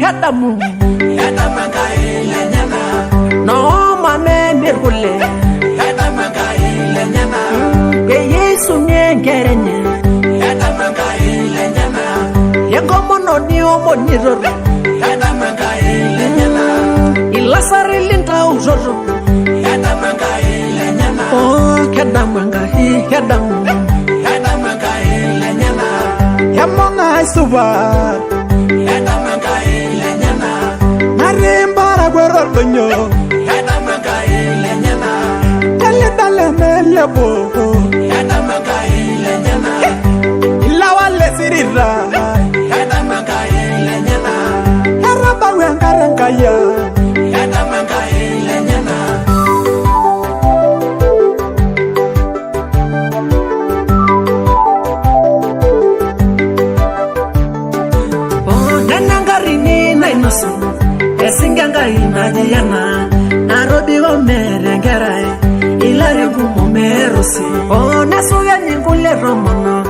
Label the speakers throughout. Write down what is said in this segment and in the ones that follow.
Speaker 1: hadamu no mame mirgule be Yesu nyengerenye yegomono ni omoniro ilasari linta uzozo oh kedamanga hi kedamu yamonga subar marimbara goror donyo dale melebo ilawale sirira araba wengarangaya Esinganga inajiyana Narobi wa merengerai Ilari gumo merosi Nasuya nyingule romono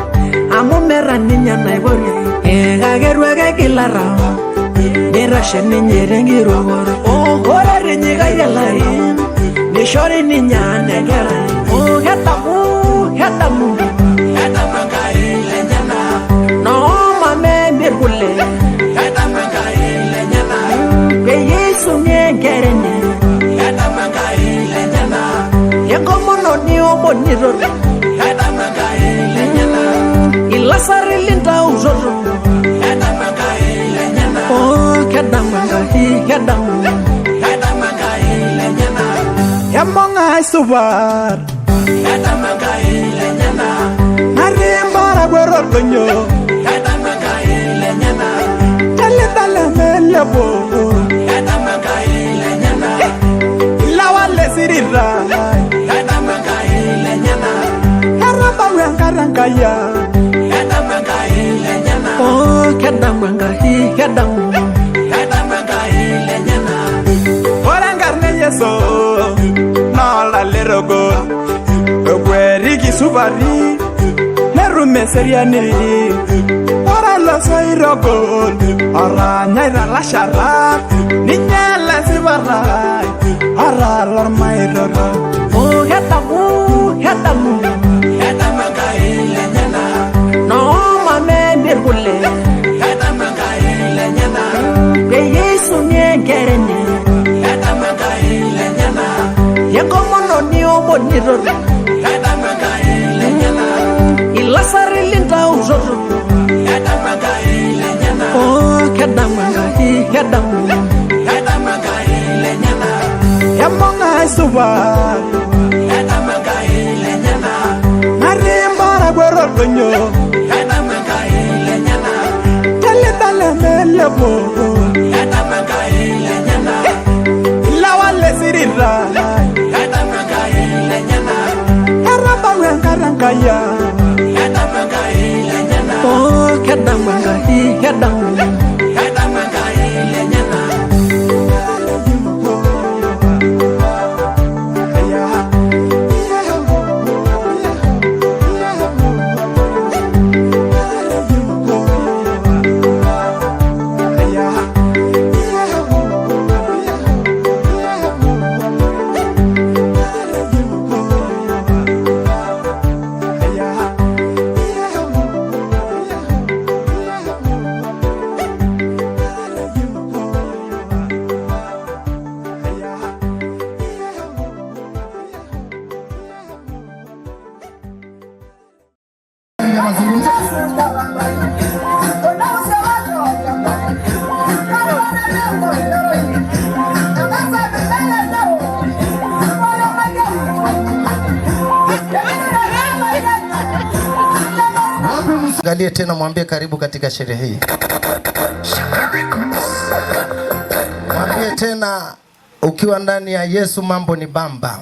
Speaker 1: Amu mera ninya naibori Ega gerwege kilara Nirashe ninyirengi rogoro Horari nyiga yalari Nishori ninya negerai Hetamu Hetamangai lenyana No mame mirgule Yesu nyengerenye yadamangai lenyana yegomono ni omoniro yadamangai lenyana ilasari linta uzozo yadamangai lenyana oh kedamangai yadamangai lenyana yamonga subar yadamangai lenyana marimbara gororgonyo yadamangai lenyana dale melebo sirira yadamangai lenyana araba wengarangaya yadamangai lenyana oh kedamangai yadamangai lenyana orangarne yeso nala lerogo ogwerigi subari nerume seriani orala soirogo aranya la shara ninyala sibarai Aralar mairara oh hetamu yadamangai lenyana no mame mirgule yadamangai lenyana be Yesu nyengerenye yadamangai lenyana yegomono ni omoniro yadamangai lenyana ilasari linta uzozo yadamangai lenyana oh kedamangai yadamangai lenyana yamonga subar yadamangai lenyana marimbara gororgonyo yadamangai lenyana dale melebo yadamangai lenyana ilawale sirira yadamangai lenyana araba wengarangaya yadamangai lenyana oh kedamangai yadamangai lenyana
Speaker 2: Galie tena mwambie karibu katika sherehe hii. Mwambie tena ukiwa ndani ya Yesu mambo ni bamba.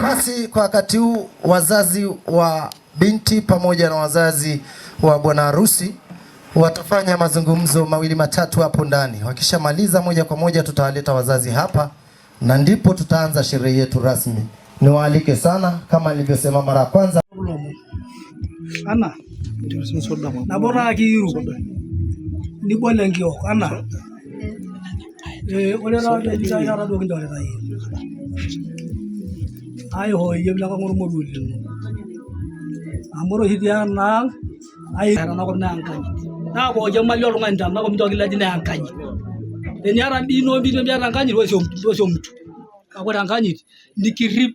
Speaker 2: Basi kwa wakati huu wazazi wa binti pamoja na wazazi wa bwana harusi watafanya mazungumzo mawili matatu hapo ndani. Wakishamaliza moja kwa moja tutawaleta wazazi hapa na ndipo tutaanza sherehe yetu rasmi. Niwaalike sana kama nilivyosema mara ya kwanza.
Speaker 3: Ana nabona kiru ni bolengio ana ole na de sai na do kin dole dai ai ho yebla ka ngor modul amoro hidia nang ai na ko nang kan na bo jamal yol ngan tam na ko mi dogi la dina kan de nyara bino biara kan ro som ka ko kan ni kirip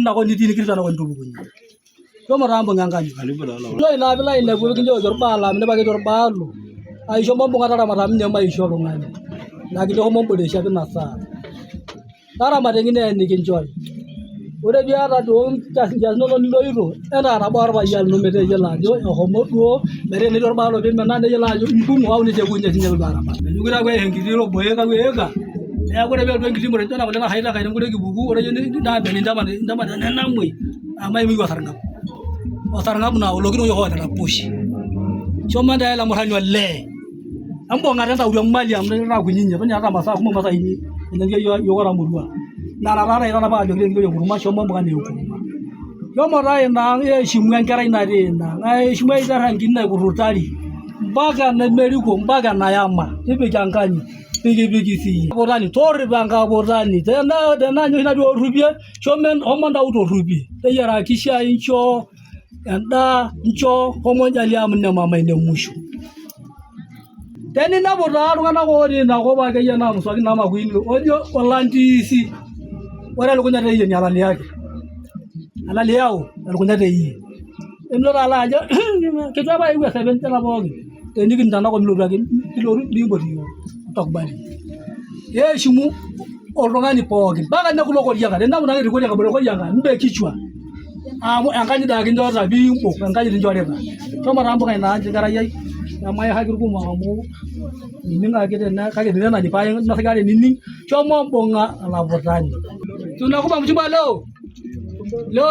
Speaker 3: na ko ni kirip na ko ndubu ko ko marambo ngangani lo ina bila ina ko kinjo jor bala me ba jor balu ai shomo bonga tara maram ne mai sholo ngani na kido mo bode sha na sa tara ma de ngine ni kinjo ore biara do jas no lo iro era na bar ba yal no me de jala jo ho mo do mere ni jor balo be na de jala jo mbu mo awni je kunje tinje bara ba ni gira ko hen kidiro boye ka wega ya ko de be do ngidi mo de na ko na haila ka ni ko de bugu ore ni na be ni ndama na mui amai mi wasar ngam na ulo kino yo ho na push choma da la morhanyo le ambo ngata ta ulo mali am na ku nyinya banya ka masa kuma masa ini nge yo ra murwa na ra ba jo nge yo kuruma choma mbo ngane yo kuruma yo mara na ye shimwan kara ina re na ai shimai da rangin na kurutari baga na meriko baga na yama ibe jankani bigi si borani torre banga borani tena nyo ina do rubie chomen homanda uto rubie te yara kisha incho anda ncho homonja lia mne mama ine mushu teni na bodaru ngana ko ni na ko ba ke yana muso na ma kwini ojo olandisi wala lo kunya te nyala yake ala liao lo kunya te yi emlo ala aja ke ta ba iwe 7 tena bogi teni kin tana ko mlo bagi tiloru limbo dio tokbali ye shimu orongani pogi baga na kulo ko yaga na muna ko yaga ko yaga mbe kichwa angani da kin dora bi ko angani din jore ba to marambo kai na jigara yai na mai hagir ku mamu ninga gede na kage dina na dipaye na sagale ninni to mo bonga ala botani tuna ko ba mchumba leo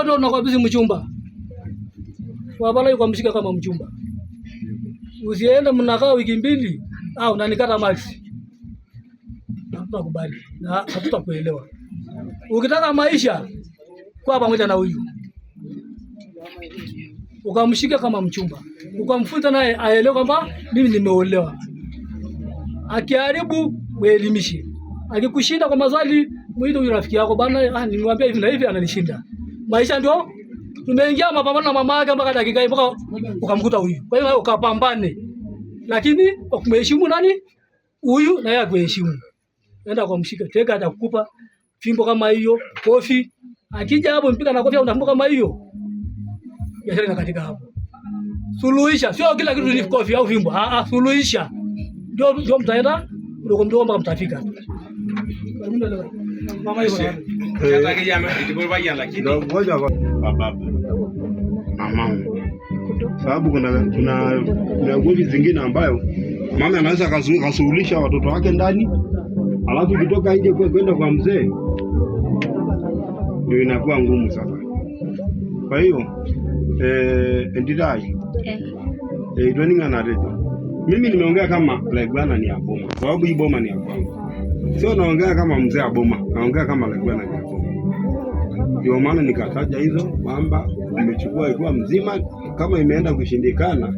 Speaker 3: do na ko bisi mchumba wa bala yuko mshika kama mchumba usiende mnakaa wiki mbili au unanikata max hatukubali na hatutakuelewa ukitaka maisha kwa pamoja na huyu ukamshika kama mchumba ukamfuta naye aelewe kwamba mimi nimeolewa akiharibu muelimishe akikushinda kwa mazali mwite huyu rafiki yako bana nimwambia hivi na hivi ananishinda maisha ndio tumeingia mapambano na mama yake mpaka dakika mpaka ukamkuta huyu kwa hiyo ukapambane lakini ukumheshimu nani huyu na yeye akuheshimu nenda kumshika tega atakukupa fimbo kama hiyo kofi akija hapo mpika na kofi au fimbo kama hiyo biashara ina katika hapo suluhisha sio kila kitu ni kofi au fimbo suluhisha ndio mtaenda ndio mpaka mtafika mama hiyo hata kijana itibora lakini ngoja baba mama sababu kuna goli zingine ambayo mama anaweza kasuluhisha watoto wake ndani alafu kutoka nje kwenda kwa mzee ndio inakuwa ngumu sasa. Kwa hiyo endidai idoni nganarejo mimi nimeongea kama Legwana ni aboma sababu hii boma ni aboma sio naongea kama mzee aboma naongea kama Legwana ni aboma ndio maana nikataja hizo kwamba nimechukua ilikuwa mzima kama imeenda kushindikana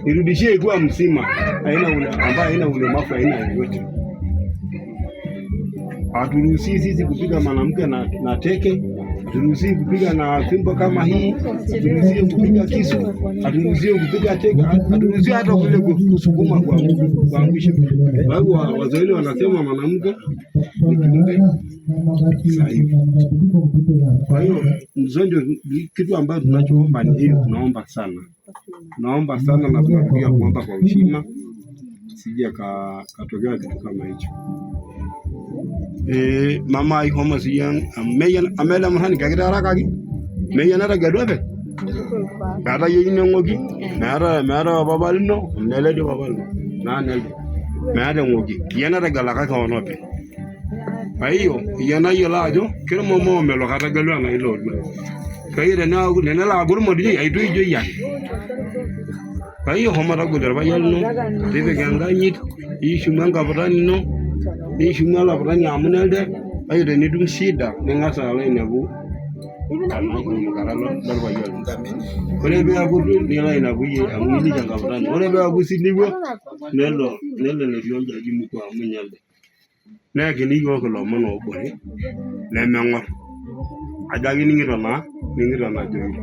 Speaker 3: irudishie ilikuwa mzima haina ule ambaye haina ulemavu haina yoyote. Haturuhusi sisi kupiga mwanamke na teke, haturuhusi kupiga na fimbo kama hii, haturuhusi kupiga kisu, haturuhusi kupiga teke, haturuhusi hata kule kusukuma kuangusha. Sababu Waswahili wanasema mwanamke ni kiumbe dhaifu. Kwa hiyo mzonjo kitu ambacho tunachoomba ni hiyo, tunaomba sana na tunarudia kuomba kwa heshima sije katokea kitu kama hicho. Mama ai homo siyan amela mahani kagida rakagi meya nara gadobe kada yini ngogi mara babalino nele de babalino na nele mara ngogi yana daga la ka wonope ayo yana yola ajo kero momo melo kada galu na ilo kayire na nene la gurmo di ay duy joy ya ayo homo dago derba yalno debe ganga nyit ishu manga badani ni shumala badani amunelde ayo de nidum shida ngasa ala inabu
Speaker 4: Ore be abudu nila inabuye amuni jangabrani. Ore be abusidiwa nelo nilionja jimuko amunyalde. Na kini go ko mono obore. Na menwa. Ajagi ningiro na joyi.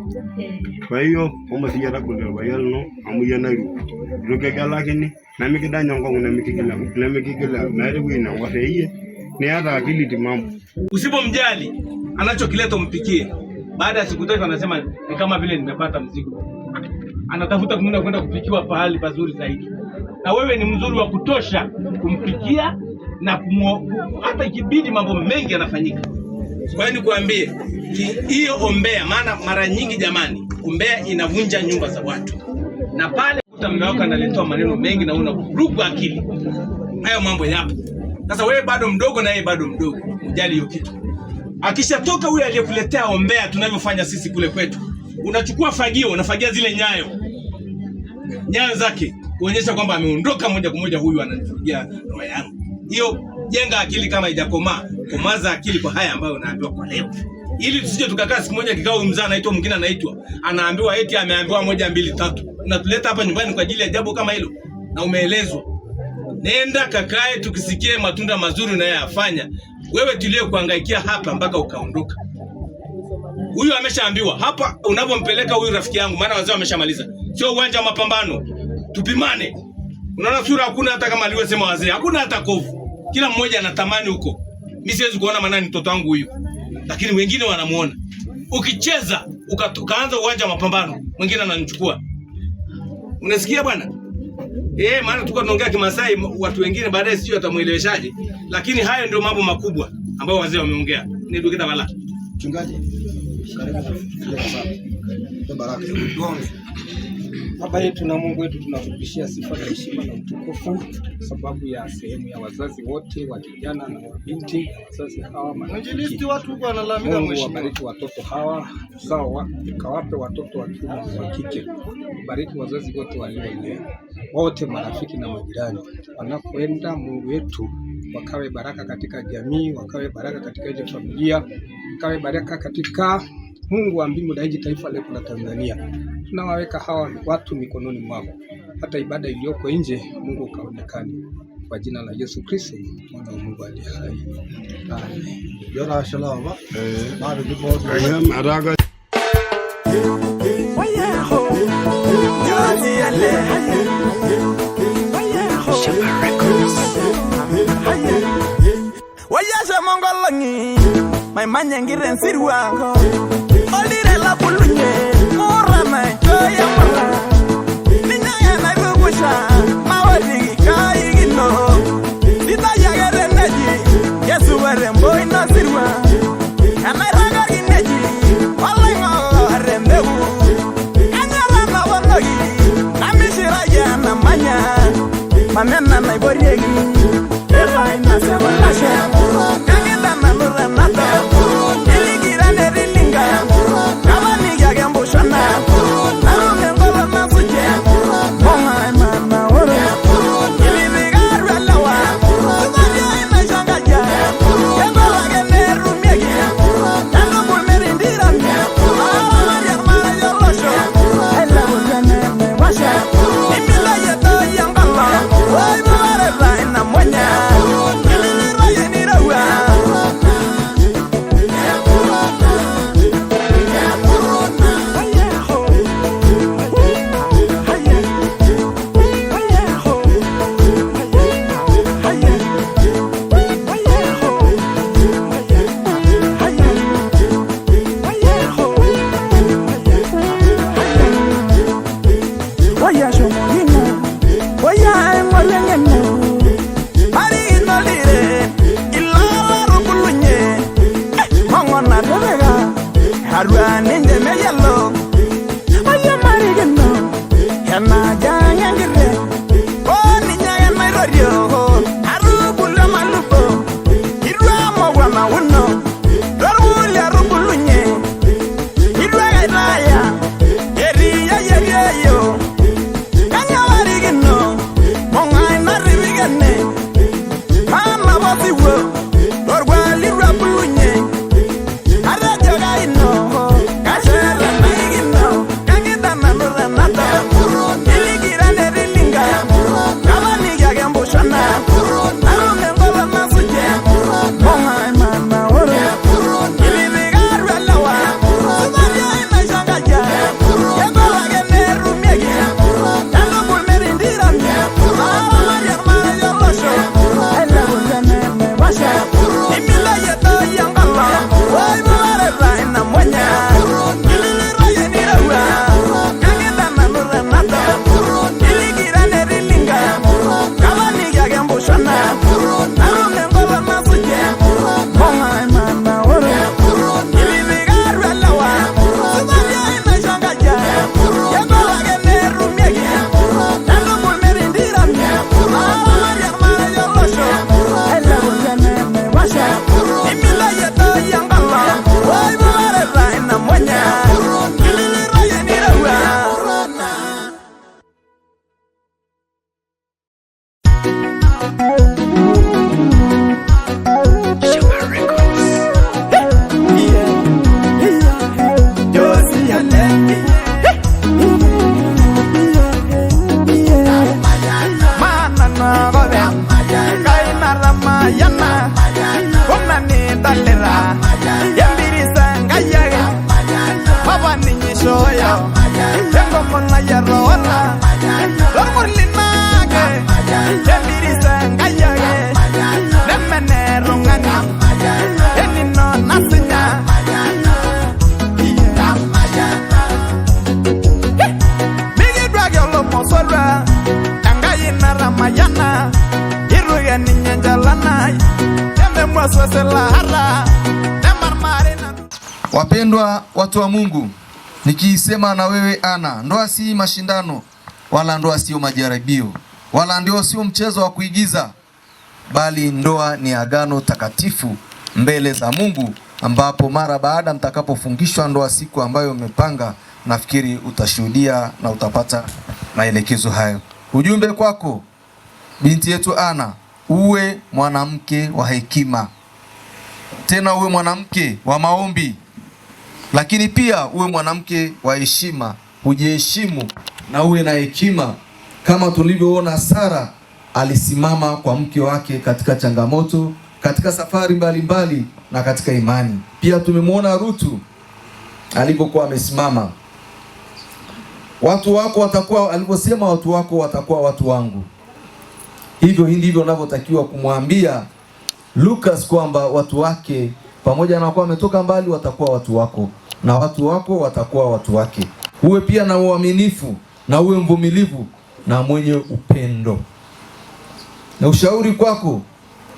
Speaker 4: Kwa hiyo kama sijara kule bayal no amuya na ru. Ruke kala kini na mikida nyongo na mikigila na rebu ina wafeye. Ni hata akili timamu.
Speaker 5: Usipomjali anachokileta umpikie. Baada ya siku 3 anasema ni kama vile nimepata mzigo. Anatafuta kwenda kupikiwa pahali pazuri zaidi. Na wewe ni mzuri wa kutosha kumpikia na hata ikibidi mambo mengi yanafanyika. Kwa hiyo nikuambie hiyo ombea, maana mara nyingi jamani ombea inavunja nyumba za watu. Na pale mume wako analetoa maneno mengi na unavuruga akili. Hayo mambo yapo. Sasa wewe bado mdogo na yeye bado mdogo. Ujali hiyo kitu. Akishatoka huyu aliyekuletea ombea tunavyofanya sisi kule kwetu. Unachukua fagio, unafagia zile nyayo zake kuonyesha kwamba ameondoka moja kwa moja, huyu ananifugia roho yangu. Hiyo jenga akili kama haijakomaa, komaza akili kwa haya ambayo unaambiwa kwa leo. Ili tusije tukakaa siku moja kikao mzaa anaitwa mwingine anaambiwa eti ameambiwa 1 2 3. Unatuleta hapa nyumbani kwa ajili ya jambo kama hilo na umeelezwa. Nenda kakae tukisikie matunda mazuri na yeye afanya. Wewe tulie kuhangaikia hapa mpaka ukaondoka. Huyu ameshaambiwa hapa unapompeleka huyu rafiki yangu, maana wazee wameshamaliza. Sio uwanja wa mapambano. Tupimane. Unaona sura hakuna hata kama aliwesema wazee. Hakuna hata kovu. Kila mmoja anatamani huko. Mimi siwezi kuona maana ni mtoto wangu huyu. Lakini wengine wanamuona. Ukicheza ukaanza uwanja wa mapambano, mwingine ananichukua. Unasikia bwana? Maana tulikuwa tunaongea Kimasai, watu wengine baadaye sio atamueleweshaje. Lakini hayo ndio mambo makubwa ambayo wazee wameongea. Ni dukita bala.
Speaker 6: Mchungaji. Baraka.
Speaker 7: Baba yetu na Mungu wetu, tunakurudishia sifa na heshima na utukufu kwa sababu ya sehemu ya wazazi wote wa kijana na wa binti. Wazazi hawa
Speaker 6: Mwinjilisti watu huko wanalalamika
Speaker 7: Mungu wabariki watoto hawa, sawa, kawape watoto wa kiume na wa kike. Bariki wazazi wote waliolea, wote marafiki na majirani. Wanapoenda Mungu wetu, wakawe baraka katika jamii, wakawe baraka katika ile familia, wakawe baraka katika Mungu wa mbingu na nchi, taifa letu la Tanzania. Tunawaweka hawa watu mikononi mwako. Hata ibada iliyoko nje, Mungu kaonekane. Kwa jina la Yesu Kristo, mwana wa Mungu aliye hai. Amen.
Speaker 6: Yora shalom. Bado ndipo
Speaker 4: Maraga.
Speaker 1: Wayasha mongolangi mai manyangiren sirwango olire la bulunye morana ya mala ninya na gugusha mawadi kaigino dita yagere neji yesu were boy na sirwa amaraga gineji wallahi arembewu anyala na wologi amishira ya na manya mamena na iboriegi ina sebala shemuro kagenda na lura nata iligira nerilinga kama ni ya gembo
Speaker 2: Wapendwa watu wa Mungu, nikiisema na wewe Ana, ndoa si mashindano, wala ndoa sio majaribio, wala ndoa sio mchezo wa kuigiza, bali ndoa ni agano takatifu mbele za Mungu, ambapo mara baada mtakapofungishwa ndoa siku ambayo mmepanga, nafikiri utashuhudia na utapata maelekezo hayo. Ujumbe kwako binti yetu Ana, uwe mwanamke wa hekima, tena uwe mwanamke wa maombi, lakini pia uwe mwanamke wa heshima, ujiheshimu na uwe na hekima, kama tulivyoona Sara alisimama kwa mke wake katika changamoto, katika safari mbalimbali na katika imani. Pia tumemwona Rutu alipokuwa amesimama. Watu wako watakuwa, aliposema watu wako watakuwa watu wangu. Hivyo ndivyo unavyotakiwa kumwambia Lucas kwamba watu wake pamoja na kuwa wametoka mbali watakuwa watu wako, na watu wako watakuwa watu wake. Uwe pia na uaminifu na uwe mvumilivu na mwenye upendo. Na ushauri kwako,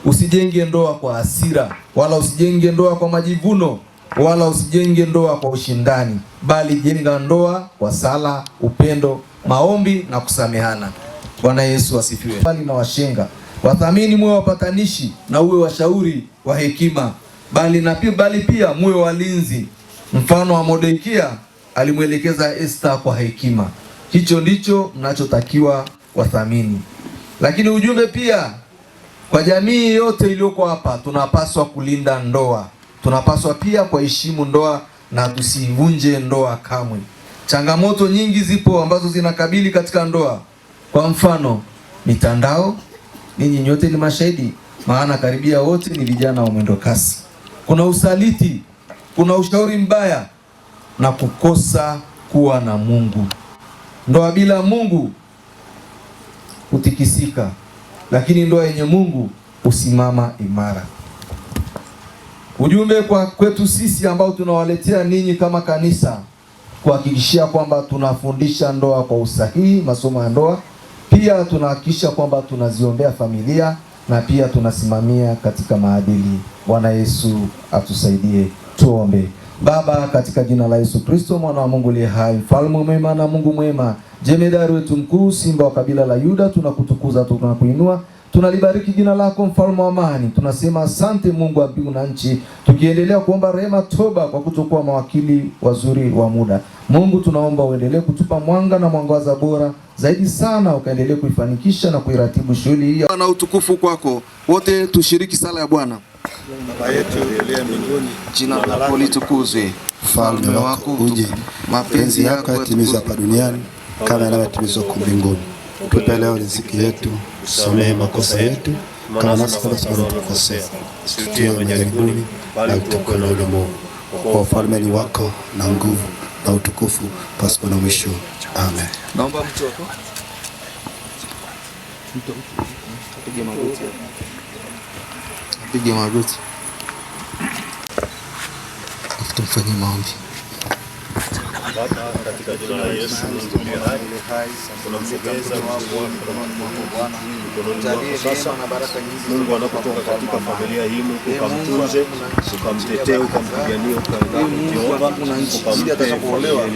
Speaker 2: usijenge ndoa kwa hasira, wala usijenge ndoa kwa majivuno, wala usijenge ndoa kwa ushindani, bali jenga ndoa kwa sala, upendo, maombi na kusamehana. Bwana Yesu asifiwe. Bali na washenga, wathamini muwe wapatanishi na uwe washauri wa hekima, bali pia muwe walinzi. Mfano wa Mordekia alimwelekeza Esther kwa hekima. Hicho ndicho mnachotakiwa wathamini. Lakini ujumbe pia kwa jamii yote iliyoko hapa, tunapaswa kulinda ndoa. Tunapaswa pia kuheshimu ndoa na tusivunje ndoa kamwe. Changamoto nyingi zipo ambazo zinakabili katika ndoa. Kwa mfano, mitandao, ninyi nyote ni mashahidi, maana karibia wote ni vijana wa mwendo kasi. Kuna usaliti, kuna ushauri mbaya na kukosa kuwa na Mungu. Ndoa bila Mungu hutikisika, lakini ndoa yenye Mungu husimama imara. Ujumbe kwa kwetu sisi ambao tunawaletea ninyi kama kanisa, kuhakikishia kwamba tunafundisha ndoa kwa usahihi, masomo ya ndoa. Pia tunahakikisha kwamba tunaziombea familia na pia tunasimamia katika maadili. Bwana Yesu atusaidie. Tuombe. Baba, katika jina la Yesu Kristo mwana wa Mungu aliye hai, mfalme mwema na Mungu mwema, jemedari wetu mkuu, simba wa kabila la Yuda, tunakutukuza, tunakuinua, tunalibariki jina lako, mfalme wa amani. Tunasema asante Mungu wa mbingu na nchi, tukiendelea kuomba rehema, toba kwa kutokuwa mawakili wazuri wa muda. Mungu, tunaomba uendelee kutupa mwanga na mwangaza bora zaidi sana, ukaendelee kuifanikisha na kuiratibu shughuli hii. Na utukufu kwako. Wote tushiriki sala ya Bwana.
Speaker 6: Baba yetu uliye mbinguni,
Speaker 2: jina lako litukuzwe, ufalme wako uje, mapenzi yako yatimizwe hapa duniani kama yanavyotimizwa huko mbinguni. Tupe leo riziki yetu, usamehe makosa yetu kama nasi tunavyokosea, usitie majaribuni, bali utuokoe na yule mwovu. Kwa ufalme ni wako na nguvu na utukufu pasipo na mwisho. Amen. Naomba mtu wako apige magoti. Apige magoti. Tumfanyie maombi.
Speaker 8: Baba, katika jina la Yesu Mungu hai, tunamsogeza Bwana mikononi mwako sasa. Mungu anapotoka katika familia hii, Mungu ukamtunze, ukamtetee, ukampiganie, ukamwolewa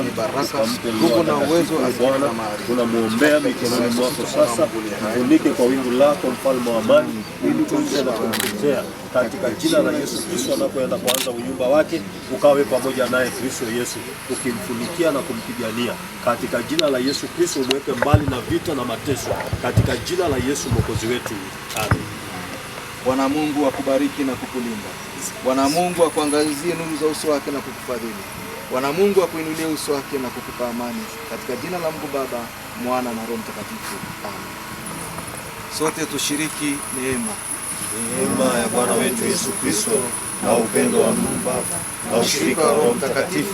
Speaker 8: ni baraka, nguvu na uwezo. Bwana, tunamuombea mikononi mwako sasa, mfunike kwa wingu lako, mfalme wa amani, ili tuweze na kumtetea katika jina la Yesu Kristo. Anapoenda kuanza unyumba wake, ukawe pamoja naye Kristo Yesu, ukimfunikia na kumpigania katika jina la Yesu Kristo. Umweke mbali na vita na mateso katika jina la Yesu Mwokozi wetu. Amen.
Speaker 9: Bwana Mungu akubariki na kukulinda. Bwana Mungu akuangazie nuru za uso wake na kukufadhili. Bwana Mungu akuinulie uso wake na kukupa amani. Katika jina la Mungu Baba, Mwana na Roho Mtakatifu. Amen. Sote tushiriki neema.
Speaker 8: Neema ya Bwana wetu Yesu Kristo na upendo wa Mungu Baba na ushirika wa Roho Mtakatifu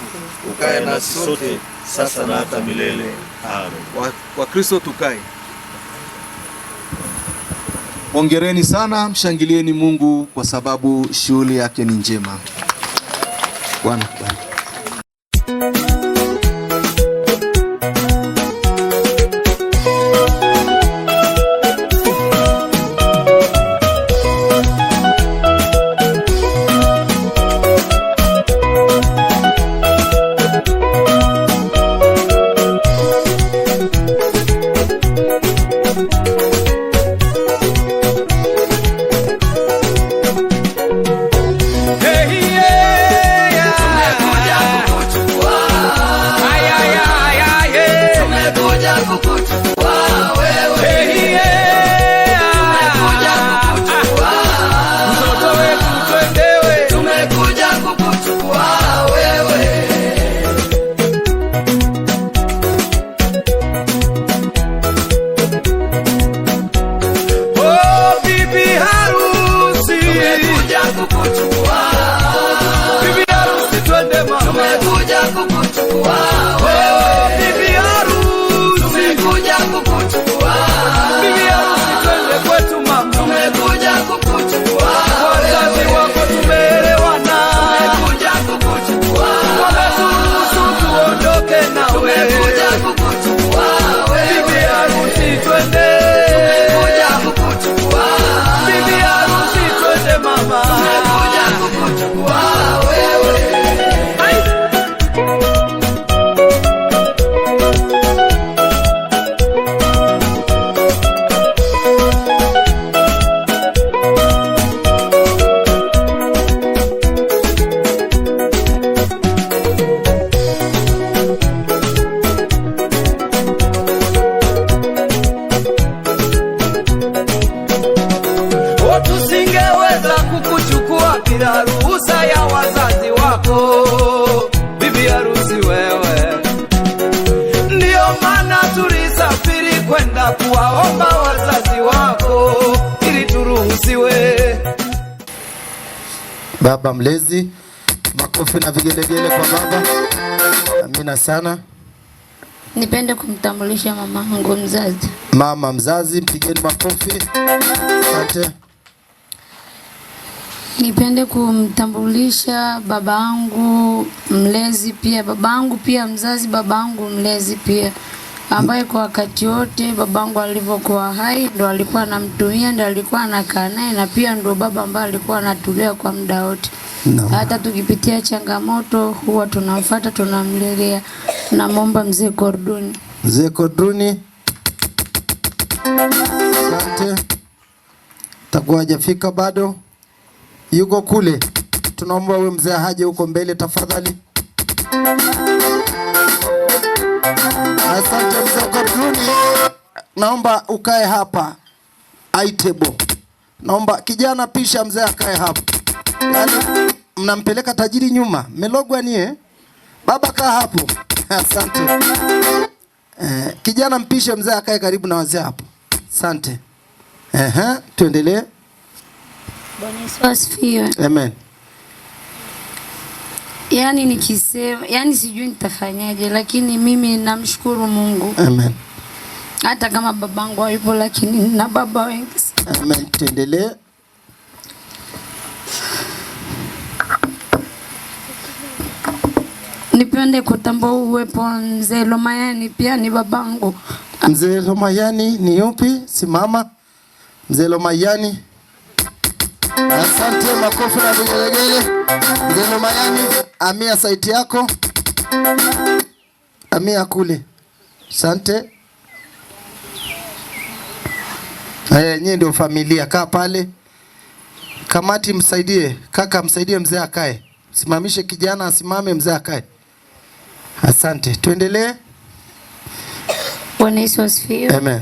Speaker 8: ukae nasi sote sasa na hata milele. Amen.
Speaker 9: Kwa Kristo tukae.
Speaker 2: Hongereni sana, mshangilieni Mungu kwa sababu shughuli yake ni njema. Bwana baba mlezi. Makofi na vigelegele kwa baba. Amina sana.
Speaker 10: Nipende kumtambulisha mama yangu mzazi.
Speaker 2: Mama mzazi, mpigeni makofi. Asante.
Speaker 10: Nipende kumtambulisha babangu mlezi pia, babangu pia mzazi, babangu mlezi pia, ambaye kwa wakati wote babangu alivyokuwa hai ndo alikuwa anamtumia, ndo alikuwa anakaa naye, na pia ndo baba ambaye alikuwa anatulea kwa muda wote. Hata tukipitia changamoto huwa tunamfuata, tunamlelea. Namwomba mzee Korduni.
Speaker 2: Mzee Korduni. Asante. Takuwa hajafika bado. Yuko kule. Tunaomba wewe mzee haje huko mbele tafadhali. Asante mzee Korduni. Naomba ukae hapa. Aitebo. Naomba kijana pisha mzee akae hapa. Yaani mnampeleka tajiri nyuma. Melogwa nie. Baba kaa hapo. Asante. Kijana mpishe mzee akae karibu na wazee hapo. Asante. Tuendelee.
Speaker 10: Bwana Yesu asifiwe.
Speaker 2: Amen.
Speaker 10: Yaani nikisema, yaani sijui nitafanyaje, lakini mimi namshukuru Mungu.
Speaker 2: Amen.
Speaker 10: Hata kama babangu hayupo, lakini na baba wengi.
Speaker 2: Amen. Tuendelee.
Speaker 10: Nipende kutambua uwepo mzee Lomayani, pia ni babangu.
Speaker 2: Mzee Lomayani ni yupi? Simama. Mzee Lomayani. Asante, makofi na vigelegele. Mzee Lomayani, amia saiti yako. Amia kule. Asante. Nyinyi ndio familia, kaa pale. Kamati msaidie, kaka msaidie mzee akae. Simamishe kijana asimame, mzee akae. Asante. Tuendelee.
Speaker 10: Bwana Yesu asifiwe.
Speaker 2: Amen.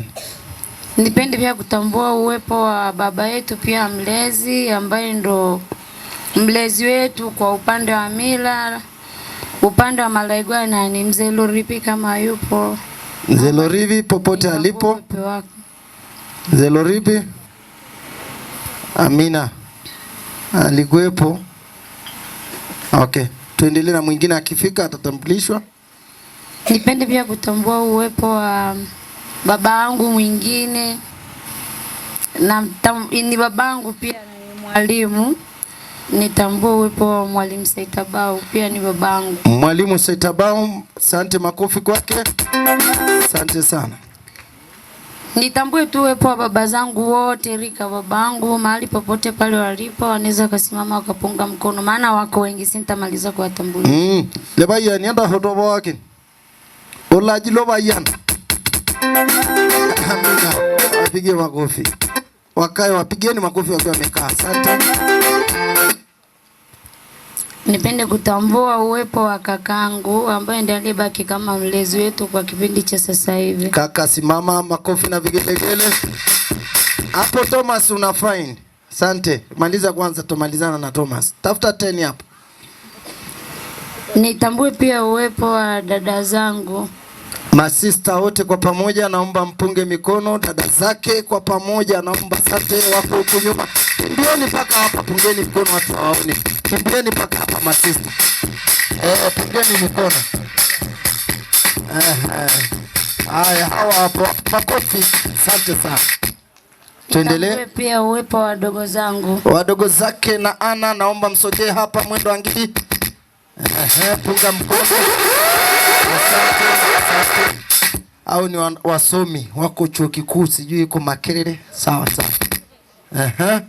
Speaker 10: Nipende pia kutambua uwepo wa baba yetu pia mlezi, ambaye ndo mlezi wetu kwa upande wa mila, upande wa Malaigwana ni mzee Loripi kama yupo.
Speaker 2: Mzee Loripi popote alipo. Mzee Loripi. Amina. Alikuwepo. Okay. Tuendelee na mwingine akifika atatambulishwa.
Speaker 10: Nipende pia kutambua uwepo wa baba yangu mwingine, na ni babangu pia ni mwalimu. Nitambue uwepo wa mwalimu Saitabau, pia ni babangu.
Speaker 2: Mwalimu Saitabau, asante, makofi kwake. Asante sana.
Speaker 10: Nitambue tu uwepo wa baba zangu wote, rika babangu, mahali popote pale walipo wanaweza kusimama wakapunga mkono, maana wako wengi, sitamaliza kuwatambulisha.
Speaker 2: Leba yani anda hotoba wake. Olaji loba yana. Amina. Wapige makofi. Wakae wapigeni makofi wakiwa wamekaa. Asante.
Speaker 10: Nipende kutambua uwepo wa kakangu ambaye ndiye alibaki kama mlezi wetu kwa kipindi cha sasa hivi.
Speaker 2: Kaka simama, makofi na vigelegele. Hapo Thomas una fine. Asante. Maliza kwanza, tumalizana na Thomas. Tafuta 10 hapo.
Speaker 10: Nitambue pia uwepo wa dada zangu.
Speaker 2: Masista wote kwa pamoja naomba mpunge mikono, dada zake kwa pamoja naomba asante, wako huko nyuma. Kimbieni paka hapa, pungeni mkono watu waone. Kimbieni paka hapa masista. Pungeni mikono. Haya, hawa hapo makofi. Asante sana. Tuendelee.
Speaker 10: Pia uwepo wa wadogo zangu.
Speaker 2: Wadogo zake na Ana naomba msogee hapa mwendo angili. Punga mkono. Asante. Au ni wasomi wako chuo kikuu, sijui yuko Makerere. Sawa sawa.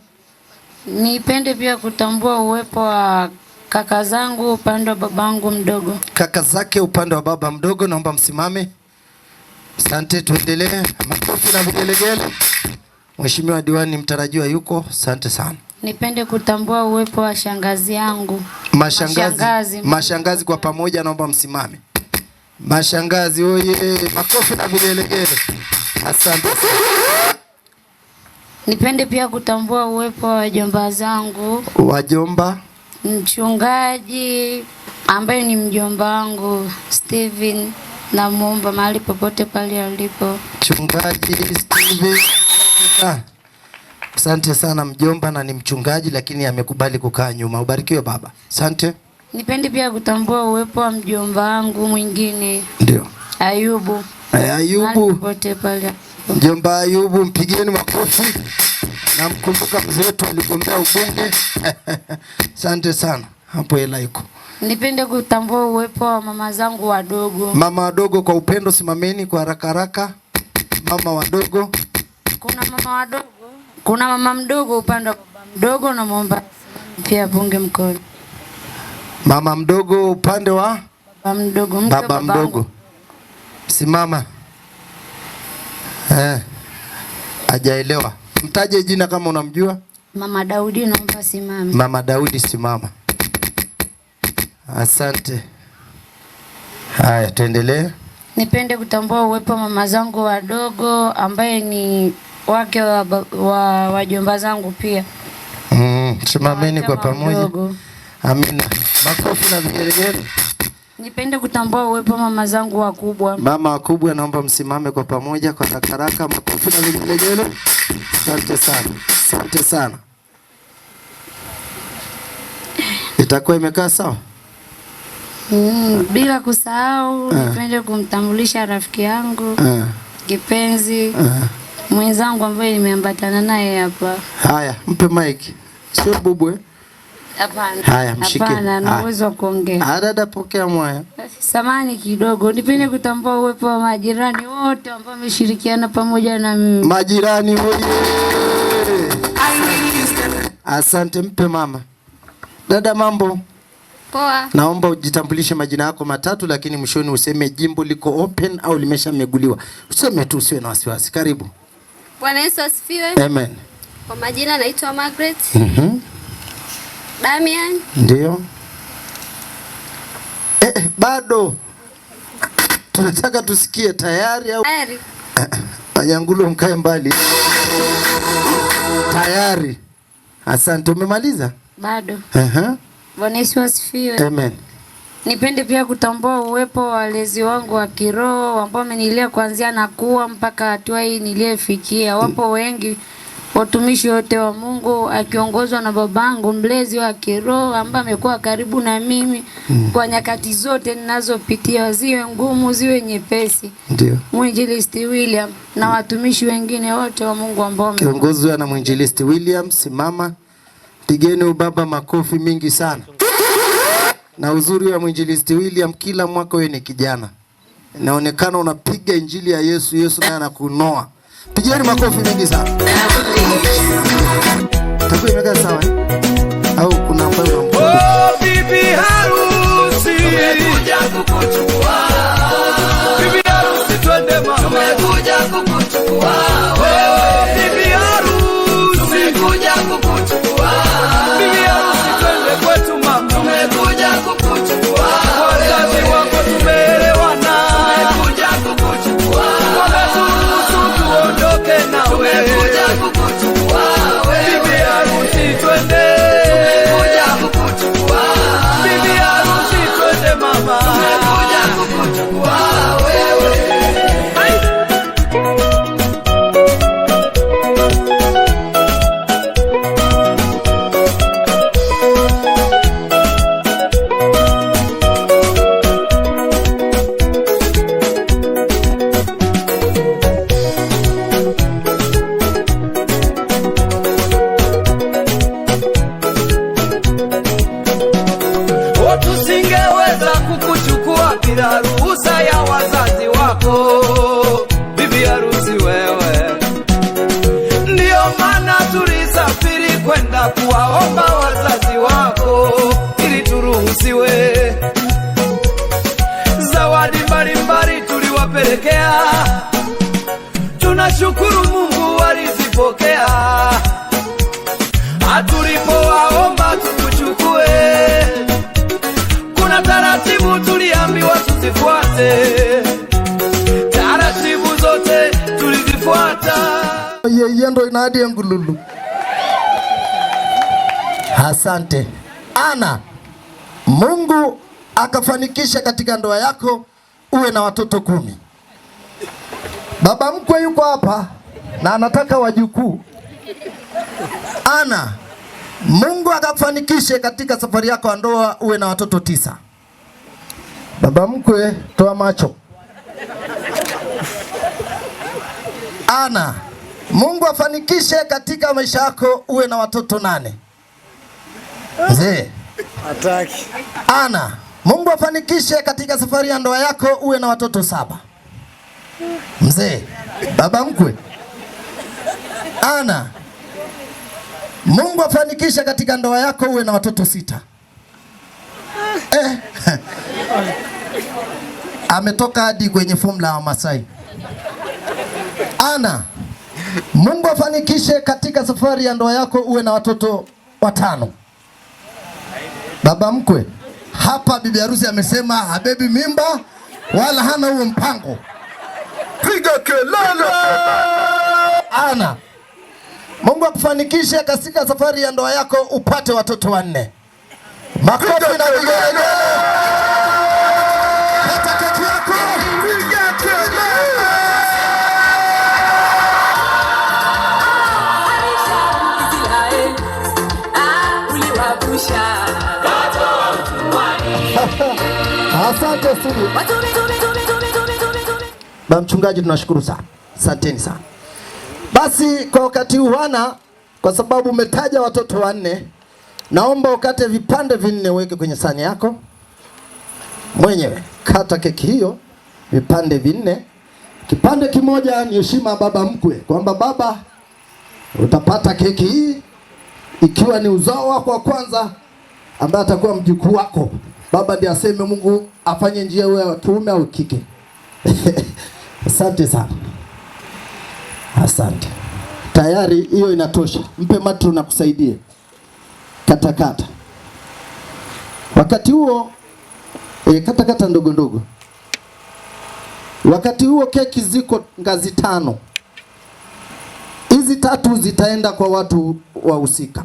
Speaker 10: Nipende pia kutambua uwepo wa kaka zangu upande wa babangu mdogo.
Speaker 2: Kaka zake upande wa baba mdogo naomba msimame. Asante, tuendelee. Makofi na vigelegele. Mheshimiwa diwani mtarajiwa yuko. Asante sana.
Speaker 10: Nipende kutambua uwepo wa shangazi yangu.
Speaker 2: Mashangazi kwa pamoja naomba msimame. Mashangazi oye, makofi na vigelegele. Asante.
Speaker 10: Nipende pia kutambua uwepo wa wajomba zangu.
Speaker 2: Wajomba?
Speaker 10: Mchungaji ambaye ni mjomba wangu Steven, na muomba mahali popote pale alipo.
Speaker 2: Mchungaji Steven. Asante sana mjomba, na ni mchungaji lakini amekubali kukaa nyuma. Ubarikiwe baba. Asante.
Speaker 10: Nipende pia kutambua uwepo wa mjomba wangu mwingine.
Speaker 2: Ndio.
Speaker 10: Ayubu.
Speaker 2: Ayubu.
Speaker 10: Pote pale.
Speaker 2: Mjomba Ayubu, mpigieni makofi. Namkumbuka mzee wetu aligombea ubunge. Asante sana. Hapo hela iko.
Speaker 10: Nipende kutambua uwepo wa mama zangu wadogo.
Speaker 2: Mama wadogo kwa upendo, simameni kwa haraka haraka. Mama wadogo.
Speaker 10: Kuna mama wadogo. Kuna mama mdogo upande wa baba mdogo, na muomba pia punge mkono.
Speaker 2: Mama mdogo upande wa
Speaker 10: baba mdogo.
Speaker 2: Baba mdogo. Simama. Hajaelewa. Mtaje jina kama unamjua.
Speaker 10: Mama Daudi, naomba simama.
Speaker 2: Mama Daudi, simama. Asante. Haya, tuendelee.
Speaker 10: Nipende kutambua uwepo wa mama zangu wadogo ambaye ni wake wa wajomba zangu pia.
Speaker 2: Simameni kwa pamoja. Amina. Makofi na vigelegele.
Speaker 10: Nipende kutambua uwepo wa mama zangu wakubwa.
Speaker 2: Mama wakubwa, naomba msimame kwa pamoja kwa haraka. Makofi na vigelegele. Asante sana. Asante sana. Itakuwa imekaa sawa?
Speaker 10: Bila kusahau nipende kumtambulisha rafiki yangu kipenzi mwenzangu ambaye nimeambatana naye hapa.
Speaker 2: Haya, mpe mic. Sio bubwe.
Speaker 10: Hapana.
Speaker 2: Haya, mshike.
Speaker 10: Hapana, na uwezo wa kuongea.
Speaker 2: Dada, pokea mwaya.
Speaker 10: Samani kidogo. Nipende kutambua uwepo wa majirani wote ambao wameshirikiana pamoja na mimi.
Speaker 2: Majirani wote. Asante, mpe mama. Dada, mambo?
Speaker 11: Poa.
Speaker 2: Naomba ujitambulishe majina yako matatu, lakini mwishoni useme jimbo liko open au limeshameguliwa. Useme tu, usiwe na wasiwasi. Karibu.
Speaker 11: Bwana Yesu asifiwe.
Speaker 2: Amen.
Speaker 11: Kwa majina naitwa Margaret. Damian.
Speaker 2: Ndio. Bado. Tunataka tusikie tayari au?
Speaker 11: Tayari.
Speaker 2: Yangulo, mkae mbali. Tayari. Asante, umemaliza?
Speaker 10: Bado. Bwana Yesu asifiwe.
Speaker 2: Amen.
Speaker 10: Nipende pia kutambua uwepo wa walezi wangu wa kiroho ambao wamenilea kuanzia nakuwa mpaka hatua hii niliyofikia. Wapo wengi watumishi wote wa Mungu akiongozwa na babangu mlezi wa kiroho ambaye amekuwa karibu na mimi kwa nyakati zote ninazopitia, ziwe ngumu ziwe nyepesi.
Speaker 2: Ndio.
Speaker 10: Mwinjilisti William na watumishi wengine wote wa Mungu ambao
Speaker 2: kiongozwa na Mwinjilisti William. Simama. Pigeni ubaba makofi mingi sana. Na uzuri wa Mwinjilisti William, kila mwaka wewe ni kijana. Inaonekana unapiga injili ya Yesu, Yesu naye anakunoa. Pigeni makofi mingi sana. Takuwa imekaa sawa? Au kuna ambayo
Speaker 1: bibi harusi tumekuja kukuchukua. Bibi harusi twende mama, tumekuja kukuchukua. Bibi harusi tumekuja kukuchukua. Bibi harusi twende kwetu mama, tumekuja kukuchukua. Wazazi wako tumeelewana, tumekuja kukuchukua. Wameturuhusu tuondoke nawe, tumekuja kukuchukua. Bibi harusi twende, tumekuja kukuchukua. Bibi harusi twende mama, tumekuja kukuchukua wewe. Tusingeweza kukuchukua bila ruhusa ya wazazi wako, bibi harusi wewe. Ndio maana tulisafiri kwenda kuwaomba wazazi wako ili turuhusiwe. Zawadi mbalimbali tuliwapelekea, tunashukuru Mungu alizipokea. Tulipowaomba tukuchukue, kuna taratibu tuliambiwa tuzifuate. Taratibu zote tulizifuata.
Speaker 2: Yeye ndo inadi ngululu. Asante. Ana, Mungu akafanikisha katika ndoa yako uwe na watoto 10. Baba mkwe yuko hapa na anataka wajukuu. Ana, Mungu akakufanikishe katika safari yako ya ndoa uwe na watoto 9. Baba mkwe, toa macho. Ana, Mungu afanikishe katika maisha yako uwe na watoto 8. Mzee
Speaker 1: hataki.
Speaker 2: Ana, Mungu afanikishe katika safari ya ndoa yako uwe na watoto 7. Mzee, baba mkwe. Ana, Mungu afanikishe katika ndoa yako uwe na watoto 6. Ametoka hadi kwenye formula wa Masai. Ana, Mungu afanikishe katika safari ya ndoa yako uwe na watoto 5. Baba mkwe, hapa bibi harusi amesema habebi mimba wala hana huo mpango. Piga kelele. Ana, Mungu akufanikishe katika safari ya ndoa yako upate watoto 4. Makofi na vigelegele. Kata keki yako. Piga kelele. Asante Sudi. Baba mchungaji, tunashukuru sana. Asanteni sana. Basi kwa wakati huu wana, kwa sababu umetaja watoto 4, naomba ukate vipande 4 uweke kwenye sahani yako mwenyewe. Kata keki hiyo vipande 4. Kipande kimoja ni heshima baba mkwe, kwamba baba utapata keki hii ikiwa ni uzao wako wa kwanza ambaye atakuwa mjukuu wako. Baba ndiye aseme Mungu afanye njia wewe wa kiume au kike. Asante sana. Asante. Tayari hiyo inatosha. Mpe matru na kusaidie. Kata. Wakati huo kata ndogo ndogo. Wakati huo keki ziko ngazi 5. Hizi 3 zitaenda kwa watu wahusika.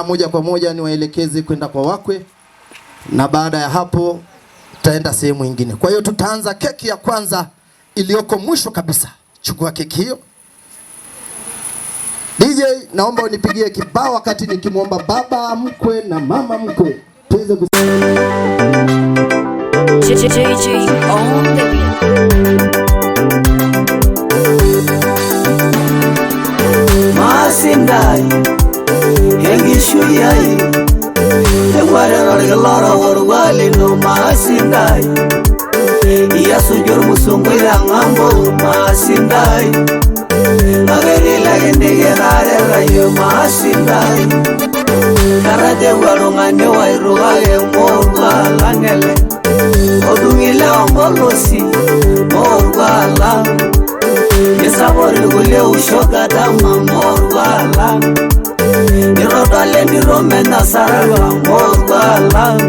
Speaker 2: Moja kwa moja ni waelekeze kwenda kwa wakwe, na baada ya hapo tutaenda sehemu nyingine. Kwa hiyo tutaanza keki ya kwanza iliyoko mwisho kabisa. Chukua keki hiyo. DJ, naomba unipigie kibao wakati nikimwomba baba mkwe na mama mkwe tuweze
Speaker 1: Masindai Hengishuyai Egwarerargelora warwali no masindai Iyasujur musungwira ngambo masindai Agerila gendegerare rayo masindai Karade warungane wairugage morwa langele Odungile ongolosi morwa lang Nisabori gule ushoka dama morwa lang Nirodale nirome nasaraga morwa lang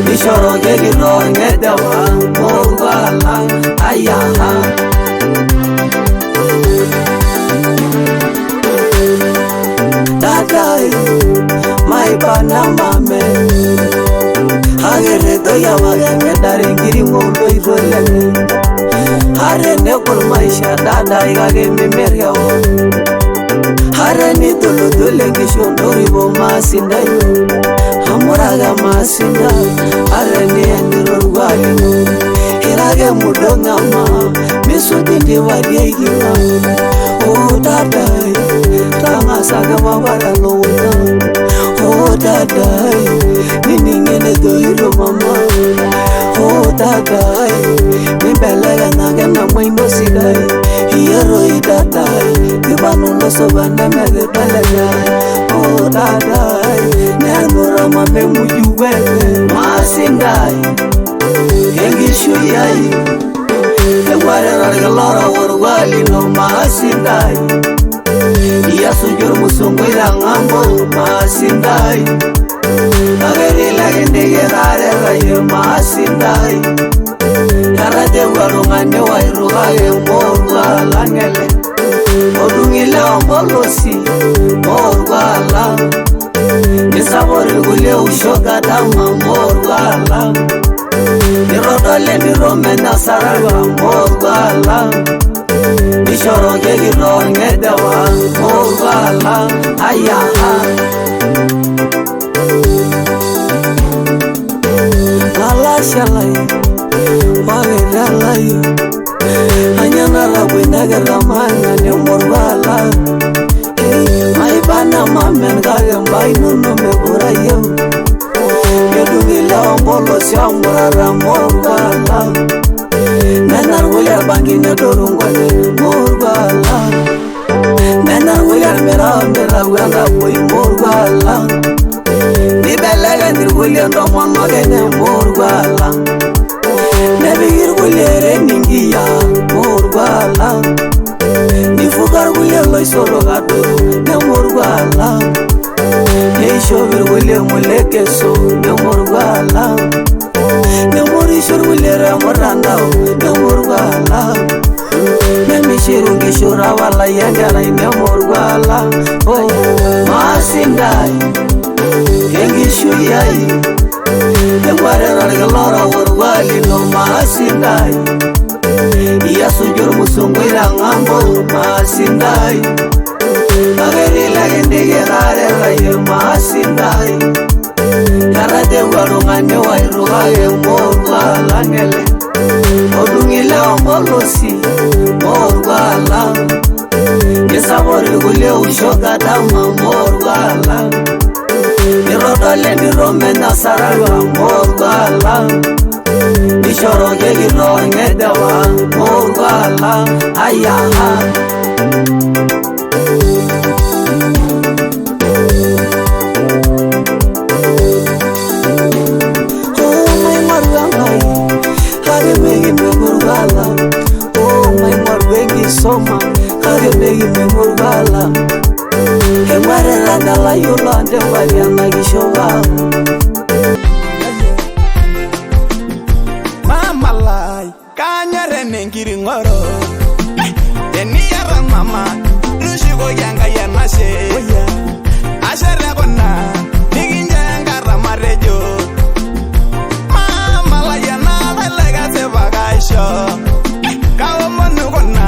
Speaker 1: Nishoroge nironge dewa morwa lang Ayaha Dadai maibana mame Hagere doya wagenge daringiri mundo irolene Hare nekul maisha dadai gage mimerya o Hare ni dulu ngishondori bo masinda yo Hamuraga masinda Hare ni endirorwali no Hirage mudonga ma Misudindi wadiegima Oh dadai Tanga saga mawara lona Oh dadai Niningene doiro mama Oh dadai Mimbelega naga na mwimbo sidai Hiyero idadai Kibanu no sobanda mege belega Oh dadai Nenura mame mujuwele Masindai Hengishuyai Egwarerargelora warwali no masindai Iyasujur musungwira ngambo masindai Agerila gendegerare rayo masindai Karade warungane wairugage morwa langele Odungile ongolosi morwa lang Nisabori gule ushoka dama morwa lang Nirodole nirome nasaraga morwa lang Nishoroge gironge dewa morwala aya Lala shalai wage dalai Anyana la winaga ramana ne morwala Mai bana mamen gage mbai nuno me gura yeu Kedungila ombolo siamurara morwala Nenar wuyar bangi ne dorungwane morwala Nenar wuyar mera wanda boy morwala Nibelega nirwulia ndomo nogene morwala Nebigir wuliere ningiya morwala Nifugar wulia loisoro gaduru ne morwala Neishobir wulia mulekeso ne morwala Nemorishur wilera morandao nemorwala Nemishiru ngishura wala yangara nemorwala Oh masindai Yengishu yai Nemware rargalora warwali no masindai Iyasujur musungwira ngambo masindai Ageri lagendigerare raye masindai Yarate warungane wairugaye morwala ngele Odungile ombolosi morwala Nisabori gule ushoka dama morwala Nirodole nirome nasaraga morwala Nishoroge gironge dewa morwala ayaha Soma kage megi memorgala Hemare randala yolande waliana gishoga
Speaker 12: Mama lai kanyare nengiri ngoro Eni yara mama Lushigo yanga yanase Ashere kona Niginja yanga ramarejo Mama lai yana Lega se bagaisho Kawa monu kona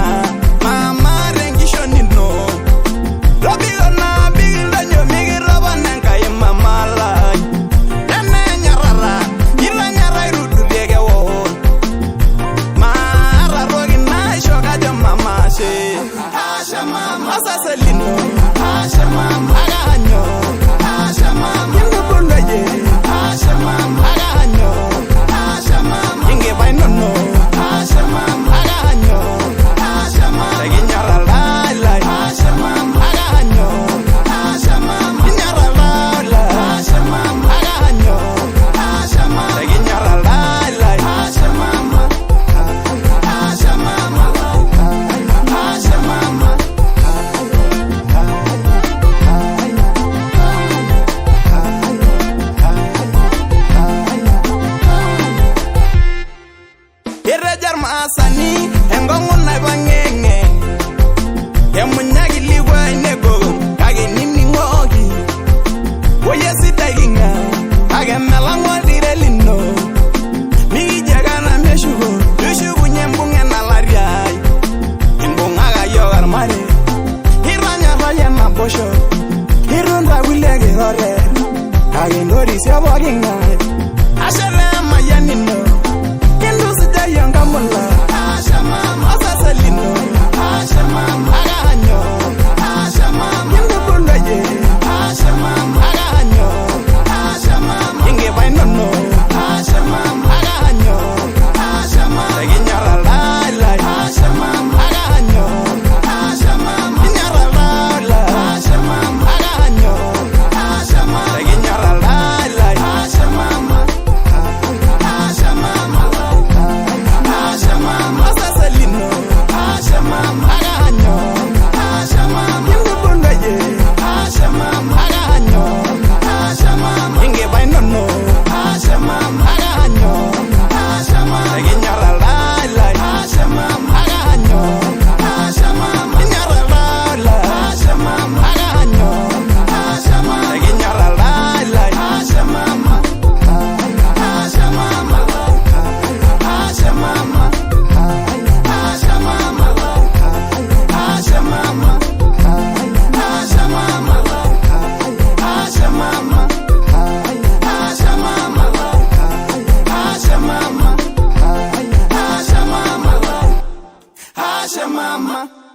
Speaker 1: Asha mama
Speaker 12: mama.